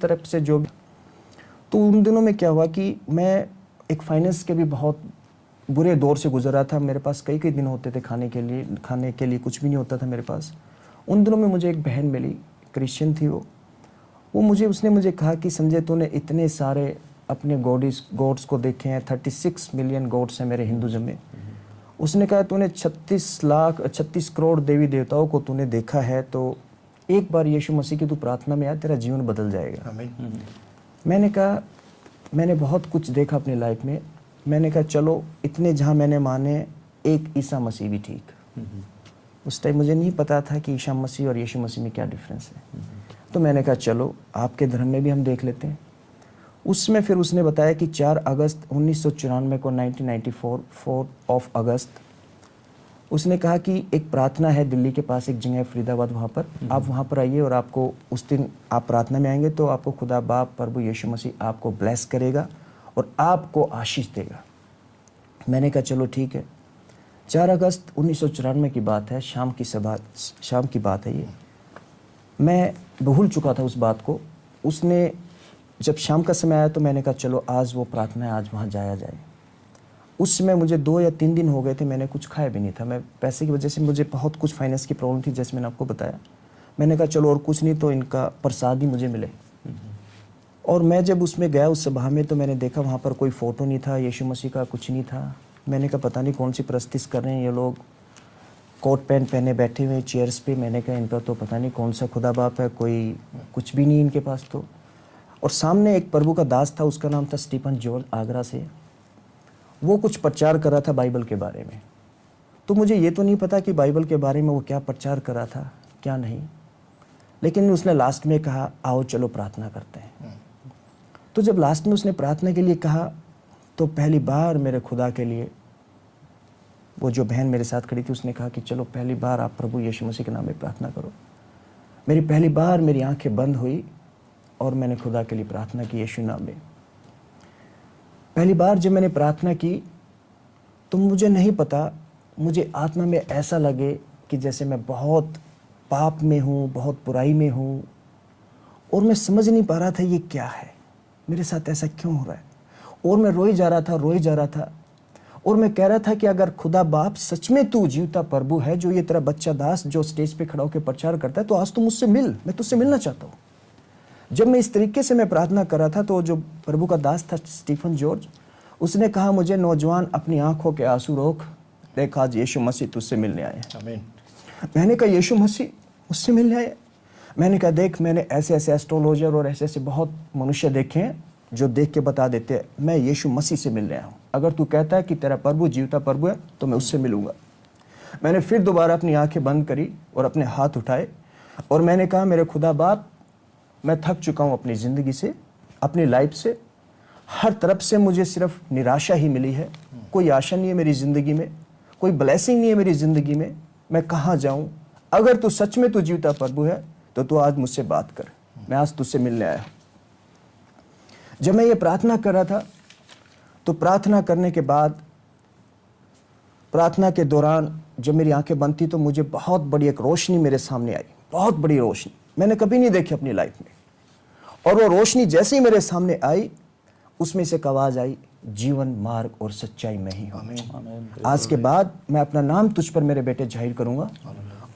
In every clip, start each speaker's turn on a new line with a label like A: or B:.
A: तरफ से जो भी। तो उन दिनों में क्या हुआ कि मैं एक फाइनेंस के भी बहुत बुरे दौर से गुजरा था। मेरे पास कई दिन होते थे खाने के लिए कुछ भी नहीं होता था मेरे पास। उन दिनों में मुझे एक बहन मिली, क्रिश्चियन थी वो उसने मुझे कहा कि संजय तूने इतने सारे अपने गॉड्स को देखे हैं, 36 मिलियन गॉड्स हैं मेरे हिंदुज़म में। उसने कहा तूने 36 करोड़ देवी देवताओं को तूने देखा है, तो एक बार यीशु मसीह की तू प्रार्थना में आ, तेरा जीवन बदल जाएगा। मैंने कहा मैंने बहुत कुछ देखा अपनी लाइफ में। मैंने कहा चलो इतने जहाँ मैंने माने, एक ईसा मसीह भी ठीक। उस टाइम मुझे नहीं पता था कि ईसा मसीह और यीशु मसीह में क्या डिफरेंस है। तो मैंने कहा चलो आपके धर्म में भी हम देख लेते हैं। उसमें फिर उसने बताया कि 4 अगस्त 1994 को 1994 4 ऑफ अगस्त, उसने कहा कि एक प्रार्थना है दिल्ली के पास एक जगह फरीदाबाद, वहाँ पर आप वहाँ पर आइए और आपको उस दिन आप प्रार्थना में आएंगे तो आपको खुदा बाप प्रभु यीशु मसीह आपको ब्लेस करेगा और आपको आशीष देगा। मैंने कहा चलो ठीक है। 4 अगस्त 1994 की बात है, शाम की बात है ये। मैं भूल चुका था उस बात को। उसने जब शाम का समय आया तो मैंने कहा चलो आज वो प्रार्थना है, आज वहाँ जाया जाए। उस समय मुझे 2 या 3 दिन हो गए थे, मैंने कुछ खाया भी नहीं था। मैं पैसे की वजह से मुझे बहुत कुछ फाइनेंस की प्रॉब्लम थी, जैसे मैंने आपको बताया। मैंने कहा चलो और कुछ नहीं तो इनका प्रसाद ही मुझे मिले। और मैं जब उसमें गया उस सभा में तो मैंने देखा वहाँ पर कोई फ़ोटो नहीं था, यीशु मसीह का कुछ नहीं था। मैंने कहा पता नहीं कौन सी परस्तिश कर रहे हैं ये लोग, कोट पैंट पहने बैठे हुए चेयर्स पे। मैंने कहा इन पर तो पता नहीं कौन सा खुदा बाप है, कोई कुछ भी नहीं इनके पास तो। और सामने एक प्रभु का दास था, उसका नाम था स्टीफन जॉर्ज, आगरा से। वो कुछ प्रचार कर रहा था बाइबल के बारे में। तो मुझे ये तो नहीं पता कि बाइबल के बारे में वो क्या प्रचार कर रहा था क्या नहीं, लेकिन उसने लास्ट में कहा आओ चलो प्रार्थना करते हैं। तो जब लास्ट में उसने प्रार्थना के लिए कहा तो पहली बार मेरे खुदा के लिए वो जो बहन मेरे साथ खड़ी थी उसने कहा कि चलो पहली बार आप प्रभु यीशु मसीह के नाम में प्रार्थना करो। मेरी पहली बार मेरी आंखें बंद हुई और मैंने खुदा के लिए प्रार्थना की यीशु नाम में। पहली बार जब मैंने प्रार्थना की तो मुझे नहीं पता, मुझे आत्मा में ऐसा लगे कि जैसे मैं बहुत पाप में हूँ, बहुत बुराई में हूँ, और मैं समझ नहीं पा रहा था ये क्या है, मेरे साथ ऐसा क्यों हो रहा है। और मैं रोई जा रहा था और मैं कह रहा था कि अगर खुदा बाप सच में तू जीवता प्रभु है, जो ये तेरा बच्चा दास जो स्टेज पे खड़ा होकर प्रचार करता है, तो आज तू मुझसे मिल, मैं तुझसे मिलना चाहता हूँ। जब मैं इस तरीके से मैं प्रार्थना कर रहा था तो जो प्रभु का दास था स्टीफन जॉर्ज, उसने कहा मुझे नौजवान अपनी आंखों के आंसू रोक, देख आज यीशु मसीह तुझसे मिलने आए। मैंने कहा यीशु मसीह मुझसे मिलने आए? मैंने कहा देख मैंने ऐसे ऐसे एस्ट्रोलॉजर और ऐसे ऐसे बहुत मनुष्य देखे हैं जो देख के बता देते हैं, मैं यीशु मसीह से मिलने आया हूँ। अगर तू कहता है कि तेरा प्रभु जीवता प्रभु है तो मैं उससे मिलूंगा। मैंने फिर दोबारा अपनी आंखें बंद करी और अपने हाथ उठाए और मैंने कहा मेरे खुदा बाप, मैं थक चुका हूँ अपनी ज़िंदगी से, अपनी लाइफ से। हर तरफ से मुझे सिर्फ निराशा ही मिली है, कोई आशा नहीं है मेरी ज़िंदगी में, कोई ब्लेसिंग नहीं है मेरी ज़िंदगी में। मैं कहाँ जाऊँ? अगर तू सच में तू जीवता प्रभु है तो तू आज मुझसे बात कर, मैं आज तुझसे मिलने आया हूँ। जब मैं ये प्रार्थना कर रहा था तो प्रार्थना करने के बाद, प्रार्थना के दौरान जब मेरी आंखें बंद थी तो मुझे बहुत बड़ी एक रोशनी मेरे सामने आई, बहुत बड़ी रोशनी मैंने कभी नहीं देखी अपनी लाइफ में। और वो रोशनी जैसे ही मेरे सामने आई, उसमें से एक आवाज आई, जीवन मार्ग और सच्चाई में ही हूँ। आज के बाद मैं अपना नाम तुझ पर मेरे बेटे जाहिर करूंगा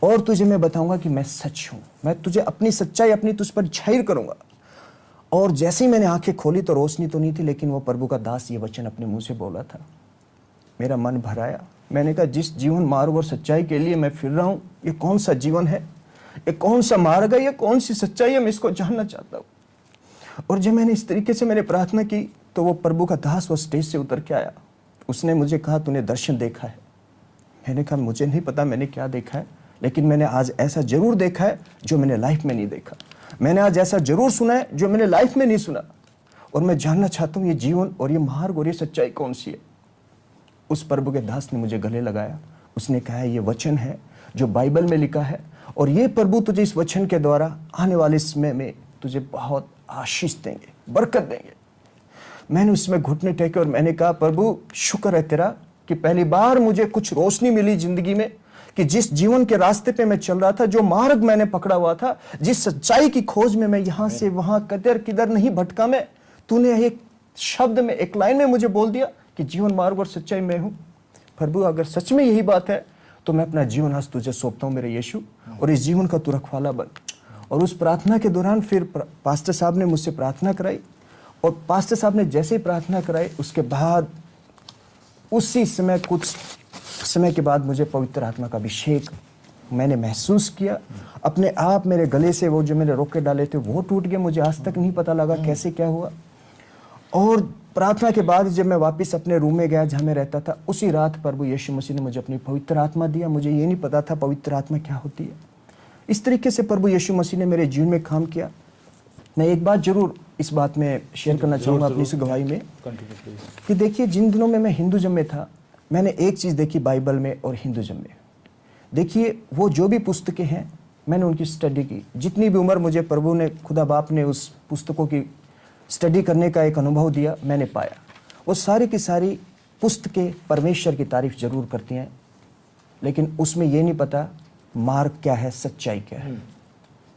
A: और तुझे मैं बताऊंगा कि मैं सच हूँ। मैं तुझे अपनी सच्चाई अपनी तुझ पर जाहिर करूंगा। और जैसे ही मैंने आंखें खोली तो रोशनी तो नहीं थी, लेकिन वो प्रभु का दास ये वचन अपने मुंह से बोला था। मेरा मन भर आया। मैंने कहा जिस जीवन मार्ग और सच्चाई के लिए मैं फिर रहा हूँ, ये कौन सा जीवन है, ये कौन सा मार्ग है, ये कौन सी सच्चाई है, मैं इसको जानना चाहता हूँ। और जब मैंने इस तरीके से मैंने प्रार्थना की तो वो प्रभु का दास वो स्टेज से उतर के आया। उसने मुझे कहा तूने दर्शन देखा है? मैंने कहा मुझे नहीं पता मैंने क्या देखा है, लेकिन मैंने आज ऐसा जरूर देखा है जो मैंने लाइफ में नहीं देखा। मैंने आज ऐसा जरूर सुना है जो मैंने लाइफ में नहीं सुना। और मैं जानना चाहता हूँ ये जीवन और ये मार्ग और ये सच्चाई कौन सी है। उस प्रभु के दास ने मुझे गले लगाया। उसने कहा ये वचन है जो बाइबल में लिखा है, और ये प्रभु तुझे इस वचन के द्वारा आने वाले समय में तुझे बहुत आशीष देंगे, बरकत देंगे। मैंने उसमें घुटने टेके और मैंने कहा प्रभु शुक्र है तेरा कि पहली बार मुझे कुछ रोशनी मिली जिंदगी में, कि जिस जीवन के रास्ते पे मैं चल रहा था, जो मार्ग मैंने पकड़ा हुआ था, जिस सच्चाई की खोज में मैं यहां से वहां कदर किधर नहीं भटका मैं, तूने एक शब्द में, एक लाइन में मुझे बोल दिया कि जीवन मार्ग और सच्चाई मैं हूं। प्रभु अगर सच में यही बात है तो मैं अपना जीवन आज तुझे सौंपता हूं मेरे यीशु, और इस जीवन का तू रखवाला बन। और उस प्रार्थना के दौरान फिर पास्टर साहब ने मुझसे प्रार्थना कराई, और पास्टर साहब ने जैसे ही प्रार्थना कराई उसके बाद उसी समय, कुछ समय के बाद मुझे पवित्र आत्मा का अभिषेक मैंने महसूस किया। अपने आप मेरे गले से वो जो मैंने रोक के डाले थे वो टूट गए, मुझे आज तक नहीं पता लगा कैसे क्या हुआ। और प्रार्थना के बाद जब मैं वापस अपने रूम में गया जहाँ मैं रहता था, उसी रात प्रभु यीशु मसीह ने मुझे अपनी पवित्र आत्मा दिया। मुझे ये नहीं पता था पवित्र आत्मा क्या होती है। इस तरीके से प्रभु यीशु मसीह ने मेरे जीवन में काम किया। मैं एक बात जरूर इस बात में शेयर करना चाहूँगा अपनी इस गवाही में, कि देखिए जिन दिनों में मैं हिंदुज़म में था, मैंने एक चीज़ देखी बाइबल में और हिंदुज़म में। देखिए वो जो भी पुस्तकें हैं मैंने उनकी स्टडी की। जितनी भी उम्र मुझे प्रभु ने, खुदा बाप ने उस पुस्तकों की स्टडी करने का एक अनुभव दिया, मैंने पाया वो सारी की सारी पुस्तकें परमेश्वर की तारीफ जरूर करती हैं, लेकिन उसमें ये नहीं पता मार्ग क्या है, सच्चाई क्या है।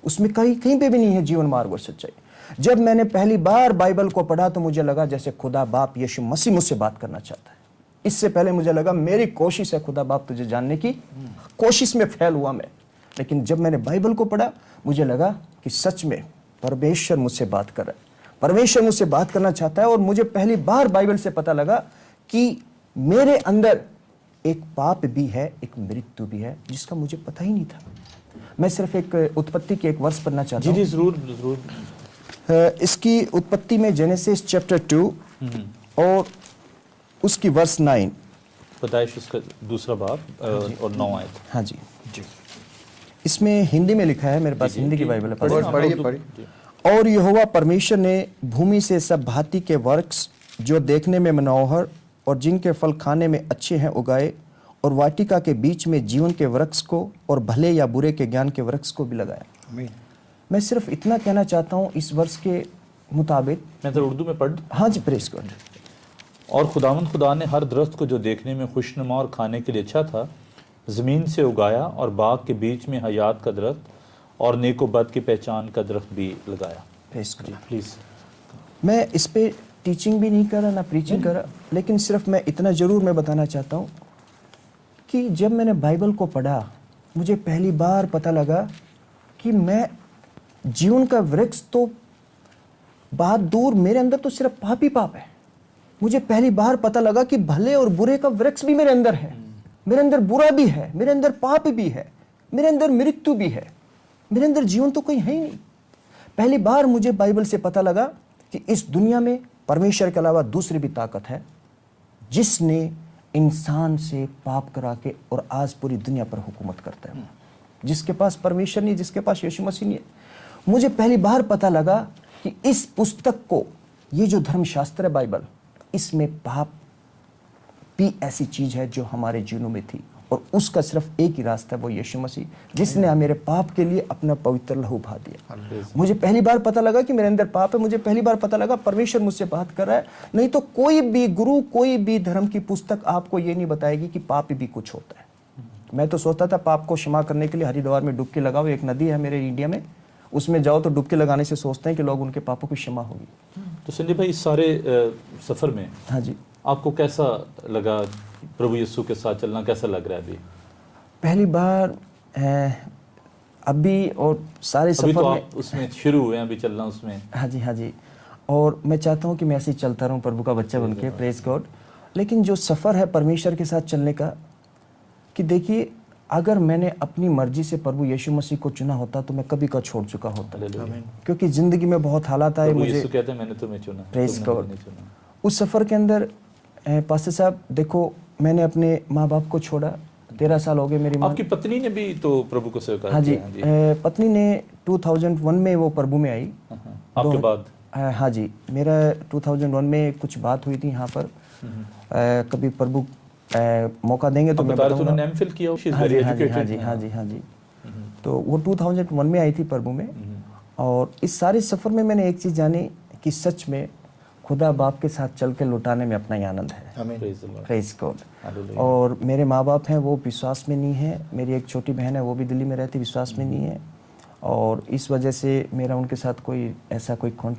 A: उसमें कहीं पे भी नहीं है जीवन मार्ग और सच्चाई। जब मैंने पहली बार बाइबल को पढ़ा तो मुझे लगा जैसे खुदा बाप यीशु मसीह मुझसे बात करना चाहता है। इससे पहले मुझे लगा मेरी कोशिश है खुदा बाप तुझे जानने की, कोशिश में फेल हुआ मैं। लेकिन जब मैंने बाइबल को पढ़ा मुझे लगा कि सच में परमेश्वर मुझसे बात कर रहा है, परमेश्वर मुझसे बात करना चाहता है। और मुझे पहली बार बाइबल से पता लगा कि मेरे अंदर एक पाप भी है, एक मृत्यु भी है, जिसका मुझे पता ही नहीं था। मैं सिर्फ एक उत्पत्ति के एक वर्ष पढ़ना चाहता हूँ।
B: जी जरूर।
A: इसकी उत्पत्ति में जेनेसिस चैप्टर 2 और उसकी वर्स 9,
B: पैदाइश उसका दूसरा बाब और 9 आयत।
A: हाँ जी जी। इसमें हिंदी में लिखा है, मेरे पास हिंदी की बाइबल है।
C: पढ़िए।
A: और यहोवा परमेश्वर ने भूमि से सब भांति के वृक्ष जो देखने में मनोहर और जिनके फल खाने में अच्छे हैं उगाए, और वाटिका के बीच में जीवन के वृक्ष को और भले या बुरे के ज्ञान के वृक्ष को भी लगाया। मैं सिर्फ इतना कहना चाहता हूँ इस वर्ष के मुताबिक।
B: मैं तो उर्दू में पढ़।
A: हाँ जी, प्रेज़ गॉड।
B: और खुदावंद खुदा ने हर दरख्त को जो देखने में खुशनुमा और खाने के लिए अच्छा था ज़मीन से उगाया, और बाग के बीच में हयात का दरख्त और नेको बद की पहचान का दरख्त भी लगाया। प्लीज़।
A: मैं इस पे टीचिंग भी नहीं कर रहा, ना प्रीचिंग कर रहा, लेकिन सिर्फ मैं इतना ज़रूर मैं बताना चाहता हूँ कि जब मैंने बाइबल को पढ़ा मुझे पहली बार पता लगा कि मैं जीवन का वृक्ष तो बात दूर, मेरे अंदर तो सिर्फ पाप ही पाप है। मुझे पहली बार पता लगा कि भले और बुरे का वृक्ष भी मेरे अंदर है। मेरे अंदर बुरा भी है, मेरे अंदर पाप भी है, मेरे अंदर मृत्यु भी है, मेरे अंदर जीवन तो कोई है ही नहीं। पहली बार मुझे बाइबल से पता लगा कि इस दुनिया में परमेश्वर के अलावा दूसरी भी ताकत है जिसने इंसान से पाप करा के और आज पूरी दुनिया पर हुकूमत करता है। जिसके पास परमेश्वर नहीं, जिसके पास यीशु मसीह नहीं है। मुझे पहली बार पता लगा कि इस पुस्तक को, ये जो धर्मशास्त्र है बाइबल, इसमें पाप भी ऐसी चीज है जो हमारे जीवनों में थी, और उसका सिर्फ एक ही रास्ता है, वो यीशु मसीह, जिसने मेरे पाप के लिए अपना पवित्र लहू बहा दिया। मुझे पहली बार पता लगा कि मेरे अंदर पाप है। मुझे पहली बार पता लगा परमेश्वर मुझसे बात कर रहा है। नहीं तो कोई भी गुरु, कोई भी धर्म की पुस्तक आपको ये नहीं बताएगी कि पाप भी कुछ होता है। मैं तो सोचता था पाप को क्षमा करने के लिए हरिद्वार में डुबकी लगाओ, एक नदी है मेरे इंडिया में, उसमें जाओ तो डुबकी लगाने से सोचते हैं कि लोग उनके पापों की क्षमा होगी।
B: तो संजय भाई, इस सारे सफ़र में
A: हाँ जी,
B: आपको कैसा लगा? प्रभु यीशु के साथ चलना कैसा लग रहा है अभी?
A: पहली बार अभी और सारे सफर
B: तो
A: में
B: उसमें शुरू हुए हैं अभी चलना उसमें।
A: हाँ जी, हाँ जी। और मैं चाहता हूँ कि मैं ऐसे ही चलता रहूँ प्रभु का बच्चा बन के, प्रेज गॉड। लेकिन जो सफ़र है परमेश्वर के साथ चलने का, कि देखिए अगर मैंने अपनी मर्जी से प्रभु यीशु मसीह को चुना होता तो मैं कभी का छोड़ चुका होता, क्योंकि ज़िंदगी में बहुत हालात आए। मुझे
B: कहते हैं मैंने तुम्हें चुना,
A: प्रेज गॉड। उस सफ़र के अंदर पास्टर साहब देखो, मैंने अपने माँ बाप को छोड़ा, 13 साल हो गए। मेरी माँ,
B: आपकी पत्नी ने भी तो प्रभु को स्वीकार किया?
A: हाँ जी, पत्नी ने 2001 में वो प्रभु में आई।
B: आपके बाद?
A: हाँ जी, मेरा 2001 में कुछ बात हुई थी यहाँ पर। कभी प्रभु मौका देंगे तो मैं बताऊंगा।
B: एमफिल किया,
A: हाँ जी। तो वो 2001 में आई थी प्रभु में। और इस सारे सफ़र में मैंने एक चीज़ जानी कि सच में खुदा बाप के साथ चल के लुटाने में अपना ही आनंद है।
C: आमीन।
B: Praise the Lord.
A: Praise God.
B: Hallelujah.
A: और मेरे माँ बाप हैं वो विश्वास में नहीं है, मेरी एक छोटी बहन है वो भी दिल्ली में रहती, विश्वास में नहीं है, और इस वजह से मेरा उनके साथ कोई ऐसा कोई